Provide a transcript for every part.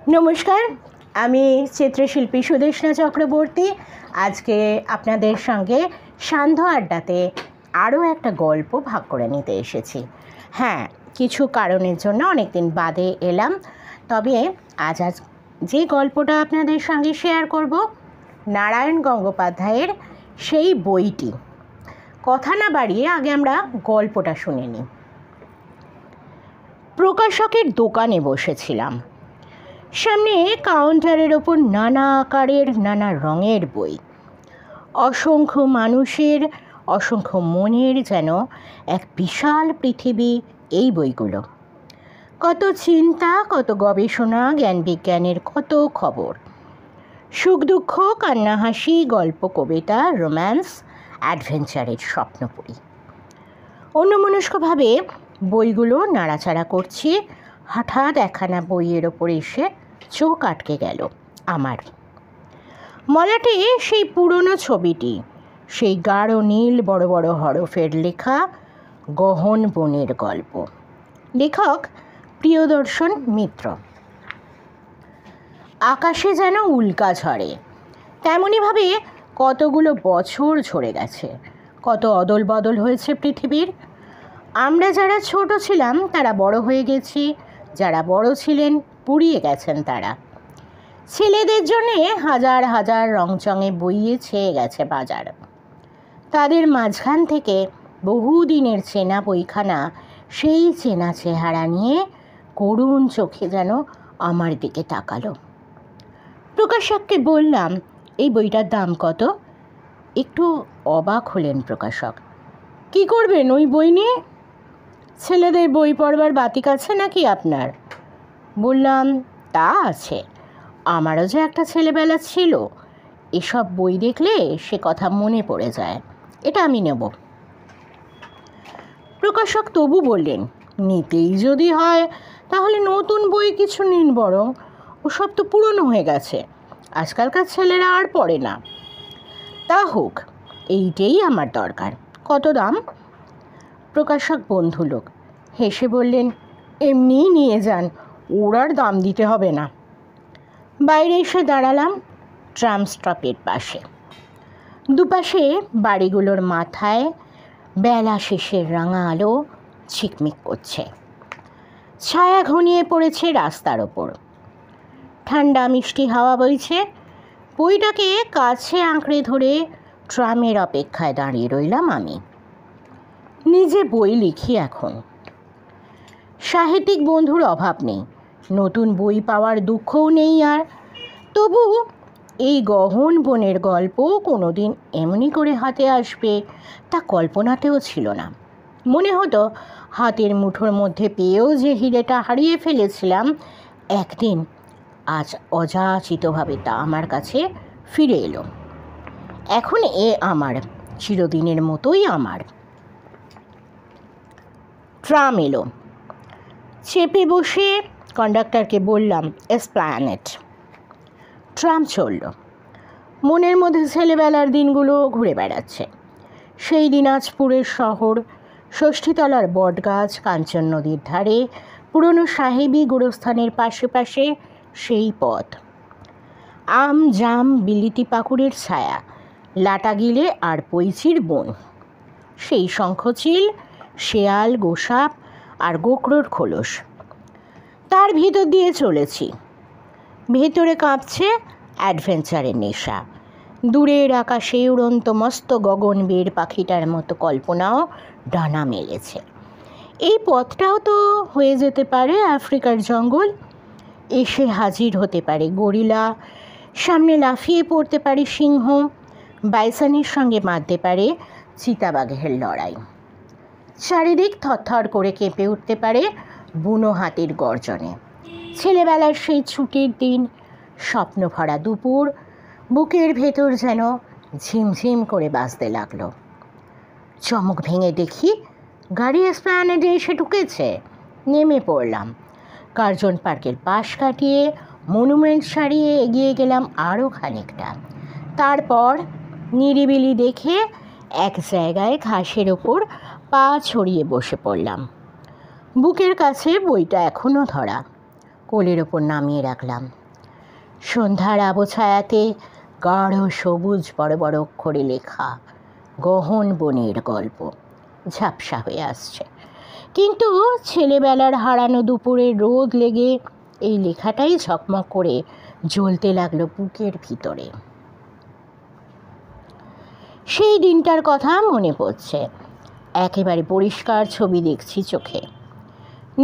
নমস্কার, আমি চিত্রশিল্পী সুদেষ্ণা চক্রবর্তী। আজকে আপনাদের সঙ্গে সান্ধ্য আড্ডাতে আরও একটা গল্প ভাগ করে নিতে এসেছি। হ্যাঁ, কিছু কারণের জন্য অনেক দিন বাদে এলাম, তবে আজ যে গল্পটা আপনাদের সঙ্গে শেয়ার করব, নারায়ণ গঙ্গোপাধ্যায়ের সেই বইটি। কথা না বাড়িয়ে আগে আমরা গল্পটা শুনে নিই। প্রকাশকের দোকানে বসেছিলাম। সামনে কাউন্টারের ওপর নানা আকারের নানা রঙের বই, অসংখ্য মানুষের অসংখ্য মনের যেন এক বিশাল পৃথিবী এই বইগুলো। কত চিন্তা, কত গবেষণা, জ্ঞান বিজ্ঞানের কত খবর, সুখ দুঃখ, কান্না হাসি, গল্প, কবিতা, রোম্যান্স, অ্যাডভেঞ্চারের স্বপ্নপুরী। অন্যমনস্কভাবে বইগুলো নাড়াচাড়া করছি। হঠাৎ একখানা বইয়ের ওপর এসে চোখ আটকে গেল আমার। মলাটে সেই পুরনো ছবিটি, সেই গাঢ় নীল বড় বড় হরফের লেখা গহন বনের গল্প। লেখক প্রিয়দর্শন মিত্র। আকাশে যেন উল্কা ঝরে, তেমনইভাবে কতগুলো বছর ঝরে গেছে, কত অদল বদল হয়েছে পৃথিবীর। আমরা যারা ছোট ছিলাম তারা বড় হয়ে গেছি, যারা বড় ছিলেন পুড়িয়ে গেছেন তারা। ছেলেদের জন্যে হাজার হাজার রংচঙে বইয়ে ছেয়ে গেছে বাজার। তাদের মাঝখান থেকে বহুদিনের চেনা বইখানা সেই চেনা চেহারা নিয়ে করুণ চোখে যেন আমার দিকে তাকালো। প্রকাশককে বললাম, এই বইটার দাম কত? একটু অবাক হলেন প্রকাশক। কি করবেন ওই বই নিয়ে? ছেলেদের বই পড়বার বাতিক আছে নাকি আপনার? বললাম, তা আছে, আমারও যে একটা ছেলেবেলা ছিল, এসব বই দেখলে সে কথা মনে পড়ে যায়, এটা আমি নেব। প্রকাশক তবু বললেন, নিতেই যদি হয় তাহলে নতুন বই কিছু নিন বরং, ওসব তো পুরনো হয়ে গেছে, আজকালকার ছেলেরা আর পড়ে না। তা হোক, এইটাই আমার দরকার। কত দাম? প্রকাশক বন্ধু লোক হেসে বললেন, এমনিই নিয়ে যান, ওর আর দাম দিতে হবে না। বাইরে এসে দাঁড়ালাম ট্রাম স্টপের পাশে। দুপাশে বাড়িগুলোর মাথায় বেলা শেষের রাঙা আলো ঝিকমিক করছে। ছায়া ঘনিয়ে পড়েছে রাস্তার ওপর। ঠান্ডা মিষ্টি হাওয়া বইছে। বইটাকে কাছে আঁকড়ে ধরে ট্রামের অপেক্ষায় দাঁড়িয়ে রইলাম আমি। নিজে বই লিখি এখন। সাহিত্যিক বন্ধুর অভাব নেই, নতুন বই পাওয়ার দুঃখও নেই আর। তবু এই গহন বনের গল্প কোনো দিন এমনি করে হাতে আসবে তা কল্পনাতেও ছিল না। মনে হতো হাতের মুঠোর মধ্যে পেয়েও যে হিরেটা হারিয়ে ফেলেছিলাম, একদিন আজ অযাচিতভাবে তা আমার কাছে ফিরে এলো। এখন এ আমার, চিরদিনের মতোই আমার। ট্রাম এলো। চেপে বসে কন্ডাক্টরকে বললাম, এসপ্ল্যানেড। ট্রাম চলল। মনের মধ্যে ছেলেবেলার দিনগুলো ঘুরে বেড়াচ্ছে। সেই দিনাজপুরের শহর, ষষ্ঠীতলার বটগাছ, কাঞ্চন নদীর ধারে, পুরনো সাহেবী গোরস্থানের পাশে পাশে সেই পথ। আম, জাম, বিলিতি পাকুড়ের ছায়া, লাটাগিলে আর পৈচির বন, সেই শঙ্খচিল, শেয়াল, গোসাপ আর গোকড়োর খোলস। তার ভিতর দিয়ে চলেছি। ভেতরে কাঁপছে অ্যাডভেঞ্চারের নেশা। দূরের আকাশে উড়ন্ত মস্ত গগনবীর পাখিটার মতো কল্পনাও ডানা মেলেছে। এই পথটাও তো হয়ে যেতে পারে আফ্রিকার জঙ্গল। এসে হাজির হতে পারে গরিলা, সামনে লাফিয়ে পড়তে পারে সিংহ, বাইসনের সঙ্গে বাঁধতে পারে চিতাবাঘের লড়াই। চারিদিক থরথর করে কেঁপে উঠতে পারে বুনো হাতির গর্জনে। ছেলেবেলার সেই ছুটির দিন, স্বপ্ন ভরা দুপুর, বুকের ভেতর যেন ঝিমঝিম করে বাজতে লাগলো। চমক ভেঙে দেখি গাড়ি এসপ্ল্যানেডে এসে ঢুকেছে। নেমে পড়লাম। কার্জন পার্কের পাশ কাটিয়ে মনুমেন্ট সারিয়ে এগিয়ে গেলাম আরও খানিকটা। তারপর নিরিবিলি দেখে এক জায়গায় ঘাসের ওপর পা ছড়িয়ে বসে পড়লাম। বুকের কাছে বইটা এখনও ধরা। কোলের ওপর নামিয়ে রাখলাম। সন্ধ্যার আবছায়াতে গাঢ় সবুজ বড় বড় অক্ষরে লেখা গহন বনের গল্প ঝাপসা হয়ে আসছে, কিন্তু ছেলেবেলার হারানো দুপুরে রোদ লেগে এই লেখাটাই ঝকমক করে জ্বলতে লাগলো বুকের ভিতরে। সেই দিনটার কথা মনে পড়ছে, একেবারে পরিষ্কার ছবি দেখছি চোখে।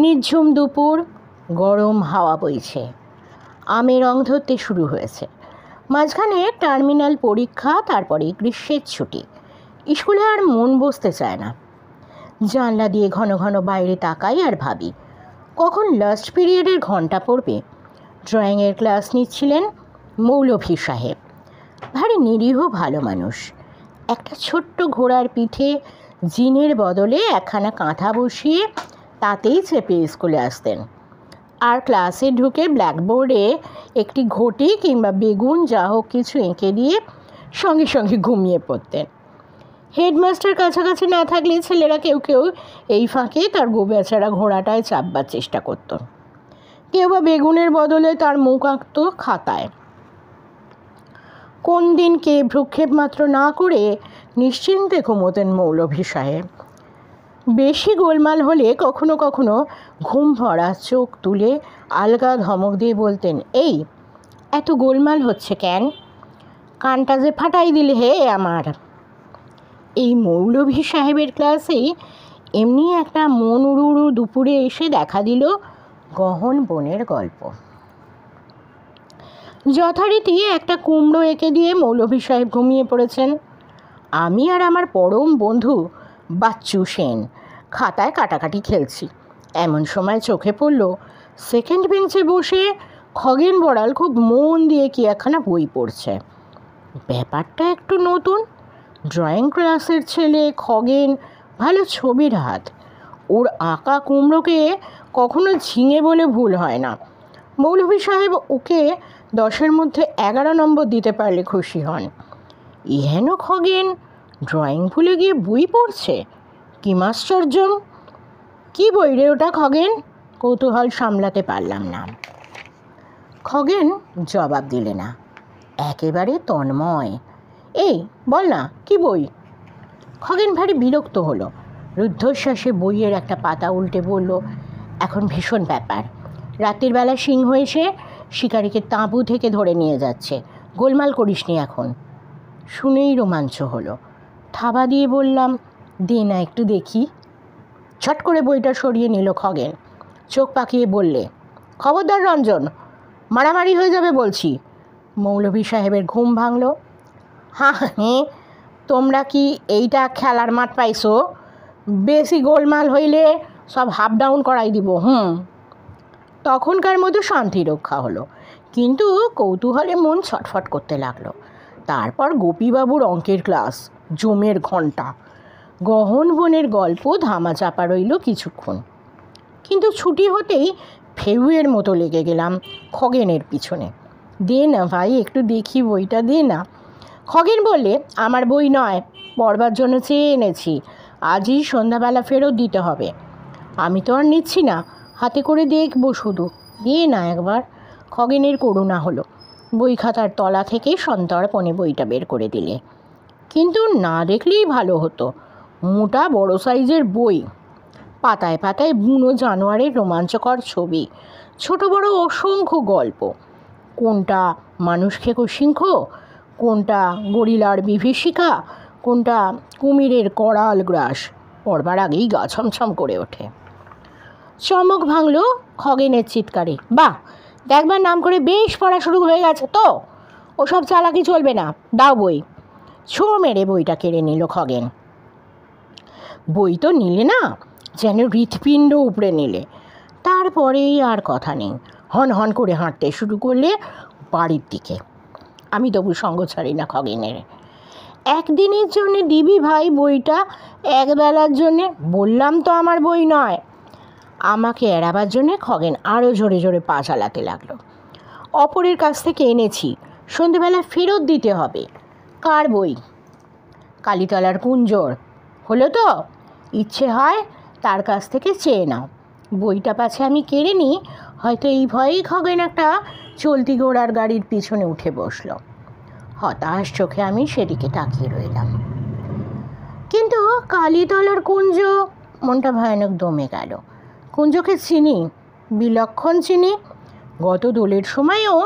নির্ঝুম দুপুর, গরম হাওয়া বইছে, আমের রং ধরতে শুরু হয়েছে। মাঝখানে টার্মিনাল পরীক্ষা, তারপরে গ্রীষ্মের ছুটি। স্কুলে আর মন বসতে চায় না। জানলা দিয়ে ঘন ঘন বাইরে তাকাই আর ভাবি কখন লাস্ট পিরিয়ডের ঘন্টা পড়বে। ড্রয়িংয়ের ক্লাস নিচ্ছিলেন মৌলভী সাহেব, ভারী নিরীহ ভালো মানুষ। একটা ছোট্ট ঘোড়ার পিঠে জিনের বদলে একখানা কাঁথা বসিয়ে তাতেই চেপে স্কুলে আসতেন, আর ক্লাসে ঢুকে ব্ল্যাকবোর্ডে একটি ঘটি কিংবা বেগুন যা হোক কিছু এঁকে দিয়ে সঙ্গে সঙ্গে ঘুমিয়ে পড়তেন। হেডমাস্টার কাছাকাছি না থাকলে ছেলেরা কেউ কেউ এই ফাঁকে তার গোবেচারা ঘোড়াটায় চাপবার চেষ্টা করত। কেউ বা বেগুনের বদলে তার মুখ আঁকত খাতায়। কোন দিন কে ভ্রুক্ষেপ মাত্র না করে নিশ্চিন্তে ঘুমোতেন মৌলভী সাহেব। বেশি গোলমাল হলে কখনো কখনো ঘুম ভরা চোখ তুলে আলগা ধমক দিয়ে বলতেন, এই এত গোলমাল হচ্ছে কেন, কানটা যে ফাটাই দিলে হে আমার। এই মৌলভী সাহেবের ক্লাসেই এমনি একটা মন উড়ু উড়ু দুপুরে এসে দেখা দিল গহন বনের গল্প। যথারীতি একটা কুমড়ো এঁকে দিয়ে মৌলভী সাহেব ঘুমিয়ে পড়েছেন। আমি আর আমার পরম বন্ধু বাচ্চু সেন খাতায় কাটাকাটি খেলছি। এমন সময় চোখে পড়ল সেকেন্ড বেঞ্চে বসে খগেন বড়াল খুব মন দিয়ে কি একখানা বই পড়ছে। ব্যাপারটা একটু নতুন। ড্রয়িং ক্লাসের ছেলে খগেন, ভালো ছবির হাত। ওর আঁকা কুমড়োকে কখনো ঝিঙে বলে ভুল হয় না। মৌলভী সাহেব ওকে 10-এর মধ্যে 11 নম্বর দিতে পারলে খুশি হন। ইহেন খগেন ড্রয়িং ভুলে গিয়ে বই পড়ছে, কি আশ্চর্য! কি বই রে ওটা খগেন? কৌতূহল সামলাতে পারলাম না। খগেন জবাব দিলে না, একেবারে তন্ময়। এই বল না, কি বই? খগেন ভারী বিরক্ত হলো। রুদ্ধশ্বাসে বইয়ের একটা পাতা উল্টে বলল, এখন ভীষণ ব্যাপার। রাতের বেলা সিংহ এসে শিকারীকে তাঁবু থেকে ধরে নিয়ে যাচ্ছে, গোলমাল করিস নি এখন। শুনেই রোমাঞ্চ হলো। থাবা দিয়ে বললাম, দে না একটু দেখি। ছট করে বইটা সরিয়ে নিল খগেন। চোখ পাকিয়ে বললে, খবরদার রঞ্জন, মারামারি হয়ে যাবে বলছি। মৌলভী সাহেবের ঘুম ভাঙল। হ্যাঁ, তোমরা কি এইটা খেলার মাঠ পাইছো? বেশি গোলমাল হইলে সব হাফ ডাউন করাই দিব। তখনকার মতো শান্তি রক্ষা হলো, কিন্তু কৌতূহলে মন ছটফট করতে লাগলো। তারপর গোপীবাবুর অঙ্কের ক্লাস, জমের ঘণ্টা। গহন বনের গল্প ধামাচাপা রইল কিছুক্ষণ, কিন্তু ছুটি হতেই ফেউয়ের মতো লেগে গেলাম খগেনের পিছনে। দে না ভাই, একটু দেখি বইটা, দে না। খগেন বললে, আমার বই নয়, পড়বার জন্য চেয়ে এনেছি, আজই সন্ধ্যাবেলা ফেরত দিতে হবে। আমি তো আর নিচ্ছি না, হাতে করে দেখবো শুধু, দে না একবার। খগেনের করুণা হলো। বই খাতার তলা থেকে সন্তর্পণে বইটা বের করে দিলে। কিন্তু না দেখলেই ভালো হতো। মোটা বড় সাইজের বই, পাতায় পাতায় বুনো জানোয়ারের রোমাঞ্চকর ছবি, ছোট বড় অসংখ্য গল্প। কোনটা মানুষ খেকো সিংহ, কোনটা গরিলার বিভীষিকা, কোনটা কুমিরের করাল গ্রাস। পড়বার আগেই গা ছমছম করে ওঠে। চমক ভাঙল খগেনের চিৎকারে, বাহ, দেখবার নাম করে বেশ পড়া শুরু হয়ে গেছে তো, ওসব চালাকি চলবে না, দাও বই। ছো মেরে বইটা কেড়ে নিল খগেন। বই তো নিলে না, যেন হৃৎপিণ্ড উপড়ে নিলে। তারপরেই আর কথা নেই, হন হন করে হাঁটতে শুরু করলে বাড়ির দিকে। আমি তবু সঙ্গ ছাড়ি না খগেনের। একদিনের জন্যে দিবি ভাই বইটা, একবেলার জন্যে। বললাম তো আমার বই নয়। আমাকে এড়াবার জন্যে খগেন আরও জোরে জোরে পা চালাতে লাগলো। অপরের কাছ থেকে এনেছি, সন্ধেবেলা ফেরত দিতে হবে। কার বই? কালীতলার কুঞ্জর। হলো তো, ইচ্ছে হয় তার কাছ থেকে চেয়ে নাও। বইটা পাছে আমি কেড়ে নিই, হয়তো এই ভয়েই খগেন একটা চলতি ঘোড়ার গাড়ির পিছনে উঠে বসলো। হতাশ চোখে আমি সেদিকে তাকিয়ে রইলাম। কিন্তু কালীতলার কুঞ্জ, মনটা ভয়ানক দমে গেল। কুঞ্জকে চিনি, বিলক্ষণ চিনি। গত দোলের সময়ও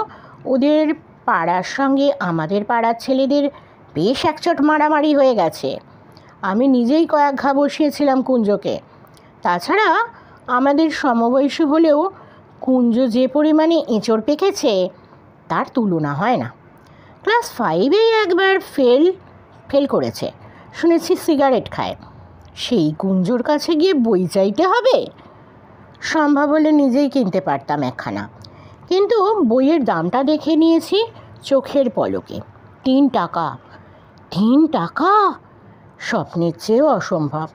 ওদের পাড়ার সঙ্গে আমাদের পাড়ার ছেলেদের বেশ একচট মারামারি হয়ে গেছে। আমি নিজেই কয়েক ঘা বসিয়েছিলাম কুঞ্জকে। তাছাড়া আমাদের সমবয়সী হলেও কুঞ্জ যে পরিমাণে এঁচড় পেকেছে তার তুলনা হয় না। ক্লাস 5-এই একবার ফেল করেছে, শুনেছি সিগারেট খায়। সেই কুঞ্জোর কাছে গিয়ে বই চাইতে হবে? সম্ভব হলে নিজেই কিনতে পারতাম একখানা, কিন্তু বইয়ের দামটা দেখে নিয়েছি চোখের পলকে। 3 টাকা। 3 টাকা স্বপ্নের চেয়েও অসম্ভব।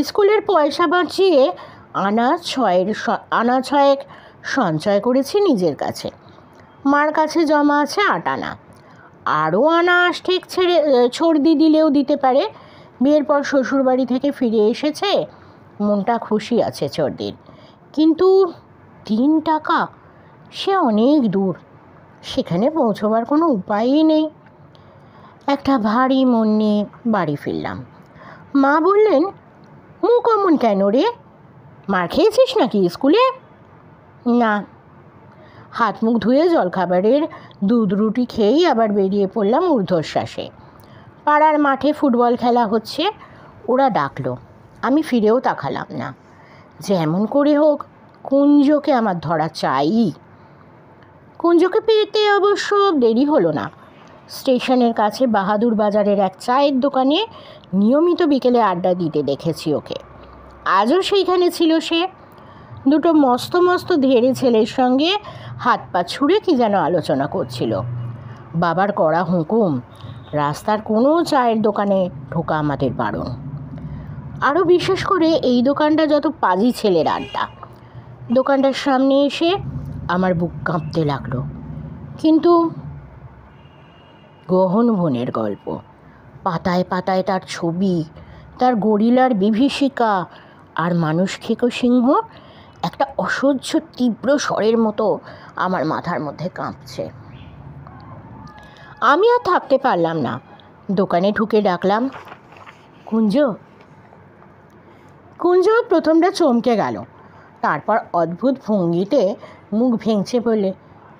স্কুলের পয়সা বাঁচিয়ে আনা ছয়েক সঞ্চয় করেছি নিজের কাছে। মার কাছে জমা আছে 8 আনা। আরও আনা ঠিক ছড়দি দিলেও দিতে পারে। বিয়ের পর শ্বশুরবাড়ি থেকে ফিরে এসেছে, মনটা খুশি আছে ছড়দির। কিন্তু 3 টাকা, সে অনেক দূর, সেখানে পৌঁছবার কোনো উপায়ই নেই। একটা ভারী মন নিয়ে বাড়ি ফিরলাম। মা বললেন, মুখ অমন কেন রে? মার খেয়েছিস নাকি স্কুলে? না। হাত মুখ ধুয়ে জলখাবারের দুধ রুটি খেয়েই আবার বেরিয়ে পড়লাম ঊর্ধ্বশ্বাসে। পাড়ার মাঠে ফুটবল খেলা হচ্ছে, ওরা ডাকলো। আমি ফিরেও তাকালাম না। যেমন করে হোক কুঞ্জকে আমার ধরা চাই। কুঞ্জকে পেতে অবশ্য দেরি হলো না। স্টেশনের কাছে বাহাদুর বাজারের এক চায়ের দোকানে নিয়মিত বিকেলে আড্ডা দিতে দেখেছি ওকে। আজও সেইখানে ছিল সে। দুটো মস্ত মস্ত ধেড়ে ছেলের সঙ্গে হাত পা ছুঁড়ে কি যেন আলোচনা করছিল। বাবার কড়া হুকুম, রাস্তার কোনো চায়ের দোকানে ঢোকা আমাদের বারণ। আরও বিশেষ করে এই দোকানটা যত পাজি ছেলের আড্ডা। দোকানটার সামনে এসে আমার বুক কাঁপতে লাগলো। কিন্তু গহন বনের গল্প, পাতায় পাতায় তার ছবি, তার গরিলার বিভীষিকা আর মানুষ খেকো সিংহ একটা অসহ্য তীব্র স্বরের মতো আমার মাথার মধ্যে কাঁপছে। আমি আর থাকতে পারলাম না। দোকানে ঢুকে ডাকলাম, কুঞ্জ। কুঞ্জ প্রথমটা চমকে গেল, তারপর অদ্ভুত ভঙ্গিতে মুখ ভেঙচে বলে,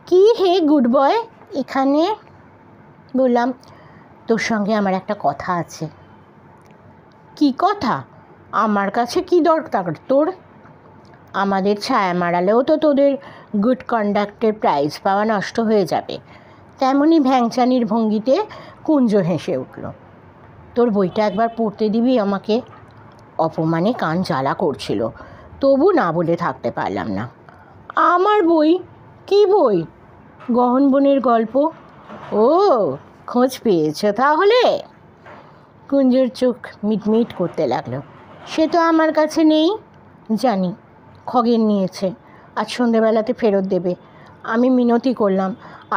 কি হে গুড বয় এখানে? বললাম, তোর সঙ্গে আমার একটা কথা আছে। কি কথা? আমার কাছে কি দরকার তোর? আমাদের ছায়া মারালেও তো তোদের গুড কন্ডাক্টের প্রাইজ পাওয়া নষ্ট হয়ে যাবে। তেমনই ভ্যাংচানির ভঙ্গিতে কুঞ্জ হেসে উঠল। তোর বইটা একবার পড়তে দিবি আমাকে? অপমানে কান জ্বালা করছিল, তবু না বলে থাকতে পারলাম না। আমার বই? কি বই? গহন বনের গল্প। ও, খোঁজ পেয়েছ তাহলে? কুঞ্জর চোখ মিটমিট করতে লাগলো। সে তো আমার কাছে নেই। জানি, খগেন নিয়েছে, আজ সন্ধেবেলাতে ফেরত দেবে। আমি মিনতি করলাম,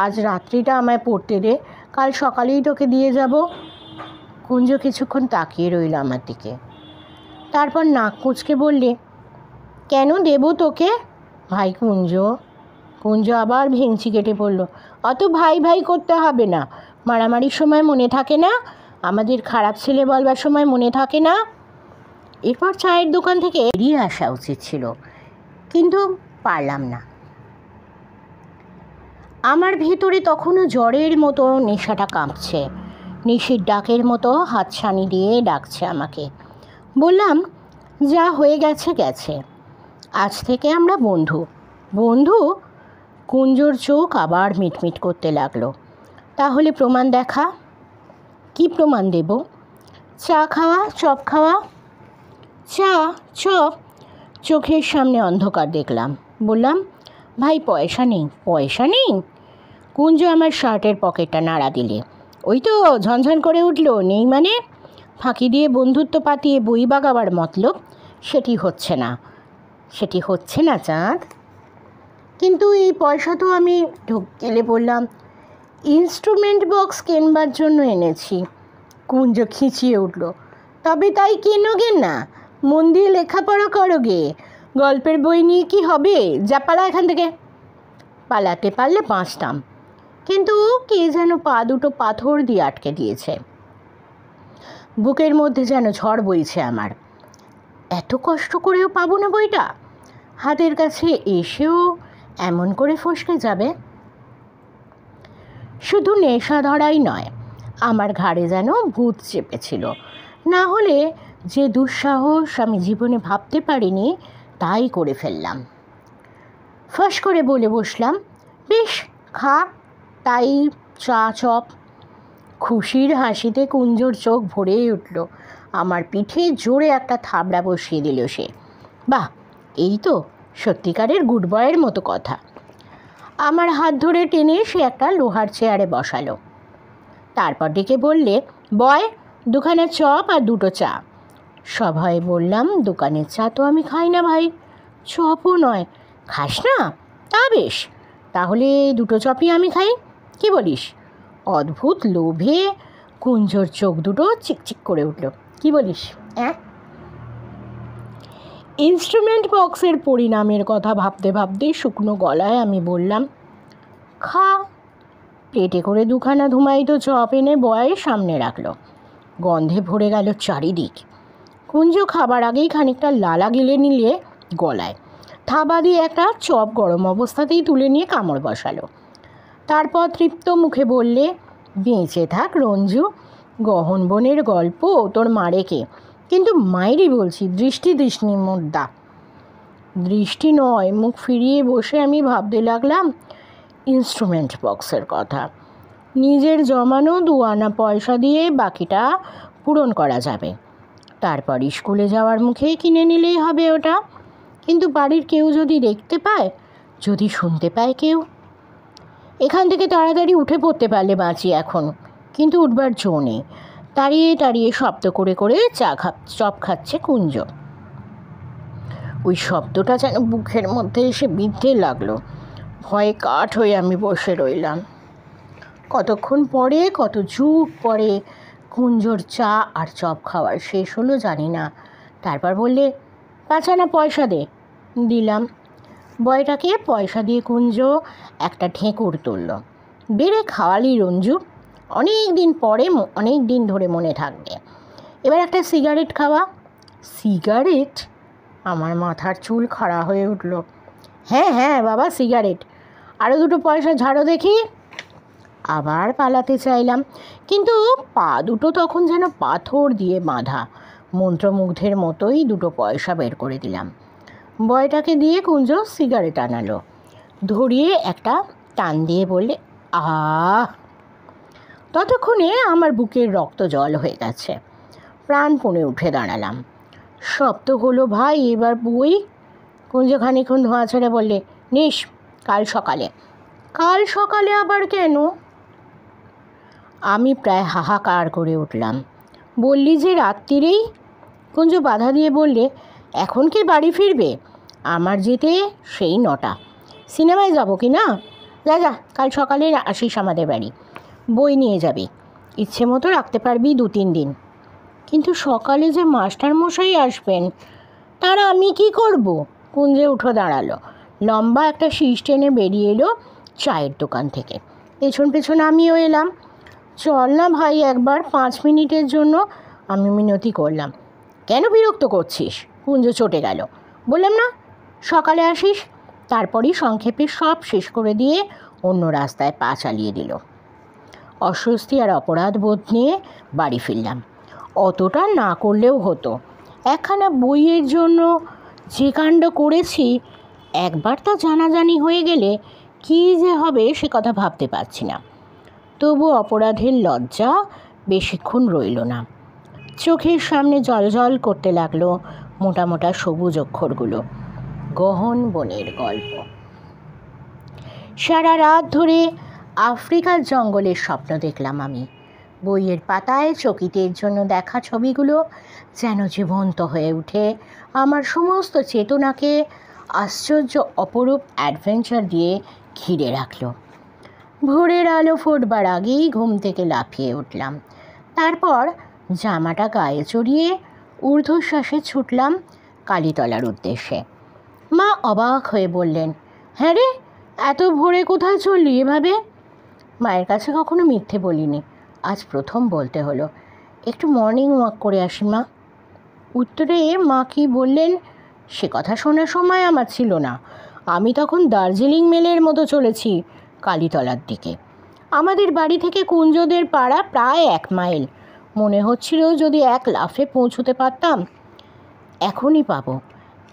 আজ রাত্রিটা আমায় পড়তে দে, কাল সকালেই তোকে দিয়ে যাব। কুঞ্জ কিছুক্ষণ তাকিয়ে রইল আমার দিকে, তারপর নাক কুঁচকে বললে, কেন দেব তোকে? ভাই কুঞ্জ। কুঞ্জ আবার ভেঙচি কেটে পড়ল। অত ভাই ভাই করতে হবে না। মারামারির সময় মনে থাকে না? আমাদের খারাপ ছেলে বলবার সময় মনে থাকে না? এরপর চায়ের দোকান থেকে বেরিয়ে আসা উচিত ছিল, কিন্তু পারলাম না। আমার ভেতরে তখনও জ্বরের মতো নেশাটা কাঁপছে। নিশির ডাকের মতো হাতছানি দিয়ে ডাকছে আমাকে। বললাম, যা হয়ে গেছে গেছে, আজ থেকে আমরা বন্ধু। বন্ধু? কুঞ্জর চোখ আবার মিটমিট করতে লাগলো। তাহলে প্রমাণ দেখা। কি প্রমাণ দেব? চা খাওয়া, চপ খাওয়া। চা, চপ? চোখের সামনে অন্ধকার দেখলাম। বললাম, ভাই পয়সা নেই। পয়সা নেই? কুঞ্জ আমার শার্টের পকেটটা নাড়া দিলে। ওই তো ঝনঝন করে উঠল, নেই মানে? ফাঁকি দিয়ে বন্ধুত্ব পাতিয়ে বই বাগাবার মতলব, সেটি হচ্ছে না। সেটি হচ্ছে না চাঁদ। কিন্তু এই পয়সা তো আমি ঢোকেলে বললাম, ইনস্ট্রুমেন্ট বক্স কেনবার জন্য এনেছি। কুঞ্জ খিঁচিয়ে উঠল। তবে তাই কেনোগে না, মন দিয়ে লেখাপড়া করোগে। গল্পের বই নিয়ে কি হবে, যা পালা এখান থেকে। পালাতে পারলে বাঁচতাম, কিন্তু কে যেন পা দুটো পাথর দিয়ে আটকে দিয়েছে। বুকের মধ্যে যেন ঝড় বইছে আমার। এত কষ্ট করেও পাবো না বইটা, হাতের কাছে এসেও এমন করে ফসকে যাবে। শুধু নেশা ধরাই নয়, আমার ঘাড়ে যেন ভূত চেপেছিল। না হলে যে দুঃসাহস আমি জীবনে ভাবতে পারিনি তাই করে ফেললাম। ফস করে বলে বসলাম, বেশ খা। তাই চা চপ। খুশির হাসিতে কুঞ্জর চোখ ভরেই উঠল। আমার পিঠে জোরে একটা থাবড়া বসিয়ে দিল সে। বাহ, এই তো সত্যিকারের গুড বয়ের মতো কথা। আমার হাত ধরে টেনে সে একটা লোহার চেয়ারে বসালো। তারপর ডেকে বললে, বয়, দুখানা চপ আর দুটো চা। সভয়ে বললাম, দোকানের চা তো আমি খাই না ভাই। চপও নয়। খাস না? তা বেশ, তাহলে দুটো চপই আমি খাই, কি বলিস? অদ্ভুত লোভে কুঞ্জর চোখ দুটো চিকচিক করে উঠল। কি বলিস? ইনস্ট্রুমেন্ট বক্সের পরিণামের কথা ভাবতে ভাবতে শুকনো গলায় আমি বললাম, খা। প্লেটে করে দুখানা ধুমায়িত চপ এনে বয়ের সামনে রাখলো। গন্ধে ভরে গেল চারিদিক। কুঞ্জ খাবার আগেই খানিকটা লালা গিলে নিলে গলায়, থাবা দিয়ে একটা চপ গরম অবস্থাতেই তুলে নিয়ে কামড় বসালো। তারপর তৃপ্ত মুখে বললে, বেঁচে থাক রঞ্জু, গহন বনের গল্প তোর মারেকে, কিন্তু মায়েরই বলছি, দৃষ্টি দৃষ্টি মুদ্রা। দৃষ্টি নয়। মুখ ফিরিয়ে বসে আমি ভাবতে লাগলাম ইনস্ট্রুমেন্ট বক্সের কথা। নিজের জমানো 2 আনা পয়সা দিয়ে বাকিটা পূরণ করা যাবে। তারপর স্কুলে যাওয়ার মুখে কিনে নিলেই হবে ওটা। কিন্তু বাড়ির কেউ যদি দেখতে পায়, যদি শুনতে পায় কেউ। এখান থেকে তাড়াতাড়ি উঠে পড়তে পারলে বাঁচি এখন, কিন্তু উঠবার জো নেই। তাড়িয়ে তাড়িয়ে শব্দ করে করে চপ খাচ্ছে কুঞ্জ। ওই শব্দটা যেন বুকের মধ্যে এসে বিঁধতে লাগলো। ভয়ে কাঠ হয়ে আমি বসে রইলাম। কতক্ষণ পরে, কত যুগ পরে কুঞ্জর চা আর চপ খাওয়ার শেষ হলো জানি না। তারপর বললে, 5 আনা পয়সা দে। দিলাম। বয়টাকে পয়সা দিয়ে কুঞ্জ একটা ঢেঁকুর তুলল। বেড়ে খাওয়ালি রঞ্জু, অনেক দিন ধরে মনে থাকবে। এবার একটা সিগারেট খাওয়া। সিগারেট? আমার মাথার চুল খাড়া হয়ে উঠল। হ্যাঁ হ্যাঁ বাবা, সিগারেট। আরও 2 পয়সা ঝাড়ো দেখি। আবার পালাতে চাইলাম, কিন্তু পা দুটো তখন যেন পাথর দিয়ে বাঁধা। মন্ত্রমুগ্ধের মতোই 2 পয়সা বের করে দিলাম। বয়টাকে দিয়ে কুঞ্জ সিগারেট আনালো। ধরিয়ে একটা টান দিয়ে বললে, আহ। ততক্ষণে আমার বুকের রক্ত জল হয়ে গেছে। প্রাণপণে উঠে দাঁড়ালাম। শব্দ হলো, ভাই এবার বই। কুঞ্জ খানিক্ষণ ধোঁয়া ছেড়ে বললে, নিস, কাল সকালে। কাল সকালে আবার কেন? আমি প্রায় হাহাকার করে উঠলাম। বললি যে রাত্রিরেই। কুঞ্জ বাধা দিয়ে বললে, এখন কি বাড়ি ফিরবে? আমার যেতে সেই 9টা। সিনেমায় যাব কি না? যা যা, কাল সকালে আসিস আমাদের বাড়ি। বই নিয়ে যাবি, ইচ্ছে মতো রাখতে পারবি 2-3 দিন। কিন্তু সকালে যে মাস্টারমশাই আসবেন, তারা আমি কি করব? কুঞ্জে উঠে দাঁড়ালো। লম্বা একটা শীষ টেনে বেরিয়ে এলো চায়ের দোকান থেকে। পেছন পেছন আমিও এলাম। চল না ভাই একবার, 5 মিনিটের জন্য। আমি মিনতি করলাম। কেন বিরক্ত করছিস? কুঞ্জ চটে গেল। বললাম না, সকালে আসিস। তারপরই সংক্ষেপে সব শেষ করে দিয়ে অন্য রাস্তায় পা চালিয়ে দিল। অস্বস্তি আর অপরাধ বোধ নিয়ে বাড়ি ফিরলাম। অতটা না করলেও হতো। একখানা বইয়ের জন্য যে কাণ্ড করেছি, একবার তা জানাজানি হয়ে গেলে কী যে হবে সে কথা ভাবতে পারছি না। তবু অপরাধের লজ্জা বেশিক্ষণ রইল না। চোখের সামনে জলজল করতে লাগলো মোটা মোটা সবুজ অক্ষরগুলো। গহন বনের গল্প। সারা রাত ধরে আফ্রিকার জঙ্গলের স্বপ্ন দেখলাম আমি। বইয়ের পাতায় চকিতের জন্য দেখা ছবিগুলো যেন জীবন্ত হয়ে উঠে আমার সমস্ত চেতনাকে আশ্চর্য অপরূপ অ্যাডভেঞ্চার দিয়ে ঘিরে রাখল। ভোরের আলো ফোটবার আগেই ঘুম থেকে লাফিয়ে উঠলাম। তারপর জামাটা গায়ে চড়িয়ে ঊর্ধ্বশ্বাসে ছুটলাম কালীতলার উদ্দেশ্যে। মা অবাক হয়ে বললেন, হ্যাঁ রে, এত ভোরে কোথায় চললি এভাবে? মায়ের কাছে কখনো মিথ্যে বলিনি, আজ প্রথম বলতে হলো। একটু মর্নিং ওয়াক করে আসি মা। উত্তরে মা কি বললেন সে কথা শোনার সময় আমার ছিল না। আমি তখন দার্জিলিং মেলের মতো চলেছি কালীতলার দিকে। আমাদের বাড়ি থেকে কুঞ্জদের পাড়া প্রায় 1 মাইল। মনে হচ্ছিল যদি এক লাফে পৌঁছতে পারতাম। এখনই পাবো,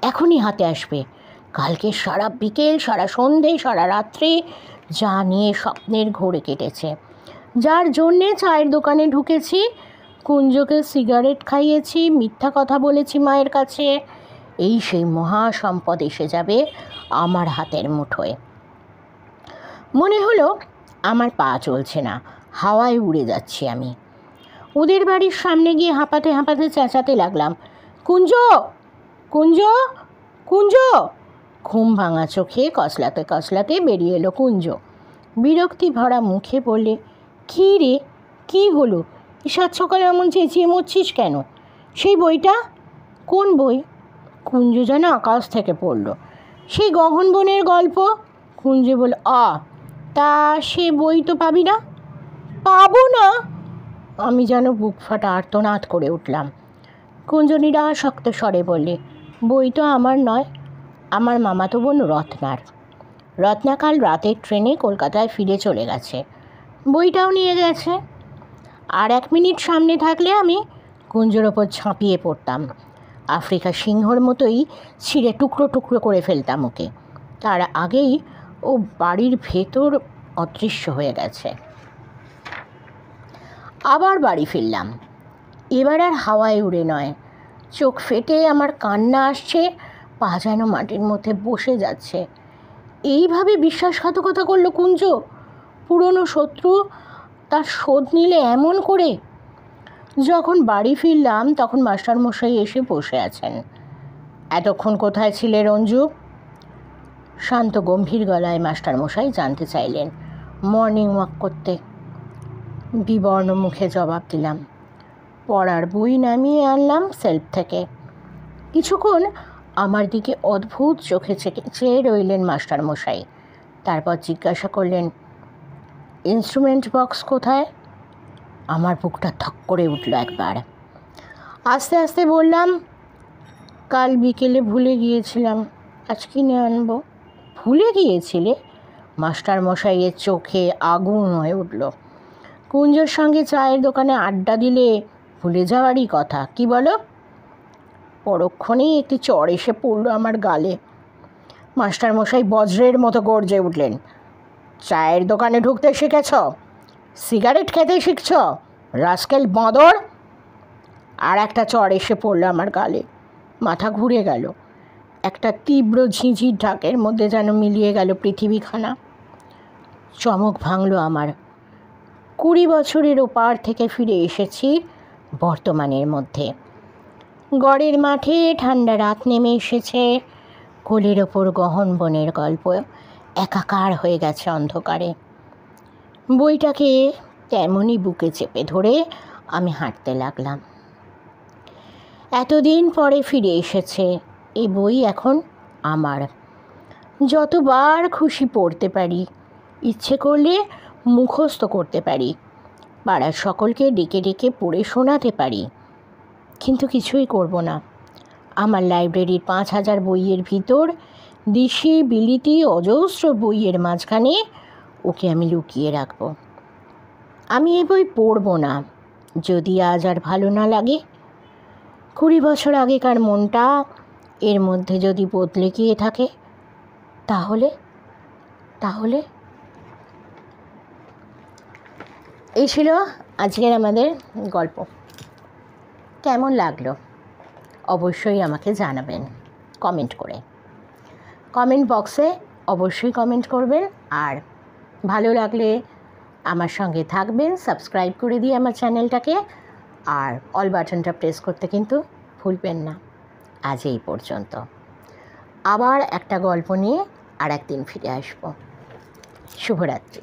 এখনই হাতে আসবে। কালকে সারা বিকেল, সারা সন্ধে, সারা রাত্রে যা নিয়ে স্বপ্নের ঘোরে কেটেছে, যার জন্যে চায়ের দোকানে ঢুকেছি, কুঞ্জকে সিগারেট খাইয়েছি, মিথ্যা কথা বলেছি মায়ের কাছে, এই সেই মহা সম্পদ এসে যাবে আমার হাতের মুঠোয়। মনে হলো আমার পা চলছে না, হাওয়ায় উড়ে যাচ্ছি আমি। ওদের বাড়ির সামনে গিয়ে হাঁপাতে হাঁপাতে চেঁচাতে লাগলাম, কুঞ্জ, কুঞ্জ, কুঞ্জ। ঘুম ভাঙা চোখে কসলাতে কসলাতে বেরিয়ে এলো কুঞ্জ। বিরক্তি ভরা মুখে বললে, কী রে, কী হলো? সাত সকালে এমন চেঁচিয়ে মরছিস কেন? সেই বইটা? কোন বই? কুঞ্জ যেন আকাশ থেকে পড়ল। সেই গহন বনের গল্প। কুঞ্জ বলল, তা সে বই তো পাবি না? পাবো না? আমি যেন বুক ফাটা আর্তনাদ করে উঠলাম। কুঞ্জ নিরাসক্ত স্বরে বললে, বই তো আমার নয়, আমার মামাতো বোন রত্নার। রত্না কাল রাতের ট্রেনে কলকাতায় ফিরে চলে গেছে, বইটাও নিয়ে গেছে। আর 1 মিনিট সামনে থাকলে আমি কুঞ্জর ওপর ঝাঁপিয়ে পড়তাম, আফ্রিকা সিংহর মতোই ছিঁড়ে টুকরো টুকরো করে ফেলতাম ওকে। তার আগেই ও বাড়ির ভেতর অদৃশ্য হয়ে গেছে। আবার বাড়ি ফিরলাম। এবার আর হাওয়ায় উড়ে নয়, চোখ ফেটে আমার কান্না আসছে, পা যেন মাটির মধ্যে বসে যাচ্ছে। এইভাবে বিশ্বাসঘাতকতা করলো কুঞ্জ? পুরনো শত্রু তার শোধ নিলে এমন করে? যখন বাড়ি ফিরলাম তখন মাস্টারমশাই এসে বসে আছেন। এতক্ষণ কোথায় ছিলে রঞ্জু? শান্ত গম্ভীর গলায় মাস্টারমশাই জানতে চাইলেন। মর্নিং ওয়াক করতে, বিবর্ণ মুখে জবাব দিলাম। পড়ার বই নামিয়ে আনলাম সেলফ থেকে। কিছুক্ষণ আমার দিকে অদ্ভুত চোখে চেয়ে রইলেন মাস্টারমশাই। তারপর জিজ্ঞাসা করলেন, ইনস্ট্রুমেন্ট বক্স কোথায়? আমার বুকটা ধক করে উঠল একবার। আস্তে আস্তে বললাম, কাল বিকেলে ভুলে গিয়েছিলাম, আজ কিনে আনবো। ভুলে গিয়েছিলে? মাস্টারমশাইয়ের চোখে আগুন হয়ে উঠল। কুঞ্জর সঙ্গে চায়ের দোকানে আড্ডা দিলে ভুলে যাওয়ারই কথা, কি বলো? পরক্ষণেই একটি চড় এসে পড়ল আমার গালে। মাস্টারমশাই বজ্রের মতো গর্জে উঠলেন, চায়ের দোকানে ঢুকতে শিখেছ? সিগারেট খেতে শিখছ? রাস্কেল বাঁদর! আর একটা চড় এসে পড়ল আমার গালে। মাথা ঘুরে গেল। একটা তীব্র ঝিঁঝির ঢাকের মধ্যে যেন মিলিয়ে গেল পৃথিবীখানা। চমক ভাঙল আমার। 20 বছরের ওপার থেকে ফিরে এসেছি বর্তমানের মধ্যে। গড়ের মাঠে ঠান্ডা রাত নেমে এসেছে, কোলের ওপর গহন বনের গল্প একাকার হয়ে গেছে অন্ধকারে। বইটাকে তেমনই বুকে চেপে ধরে আমি হাঁটতে লাগলাম। এতদিন পরে ফিরে এসেছে এই বই, এখন আমার। যতবার খুশি পড়তে পারি, ইচ্ছে করলে মুখস্থ করতে পারি, পাড়ার সকলকে ডেকে ডেকে পড়ে শোনাতে পারি, কিন্তু কিছুই করব না। আমার লাইব্রেরির 5000 বইয়ের ভিতর দেশি বিলিতি অজস্র বইয়ের মাঝখানে ওকে আমি লুকিয়ে রাখব। আমি এই বই পড়ব না যদি আজ আর ভালো না লাগে। 20 বছর আগেকার মনটা এর মধ্যে যদি বদলে গিয়ে থাকে, তাহলে তাহলে এই ছিল আজকের আমাদের গল্প। কেমন লাগলো অবশ্যই আমাকে জানাবেন কমেন্ট করে। কমেন্ট বক্সে অবশ্যই কমেন্ট করবেন, আর ভালো লাগলে আমার সঙ্গে থাকবেন, সাবস্ক্রাইব করে দিয়ে আমার চ্যানেলটাকে, আর অল বাটনটা প্রেস করতে কিন্তু ভুলবেন না। আজ এই পর্যন্ত। আবার একটা গল্প নিয়ে আর একদিন ফিরে আসব। শুভরাত্রি।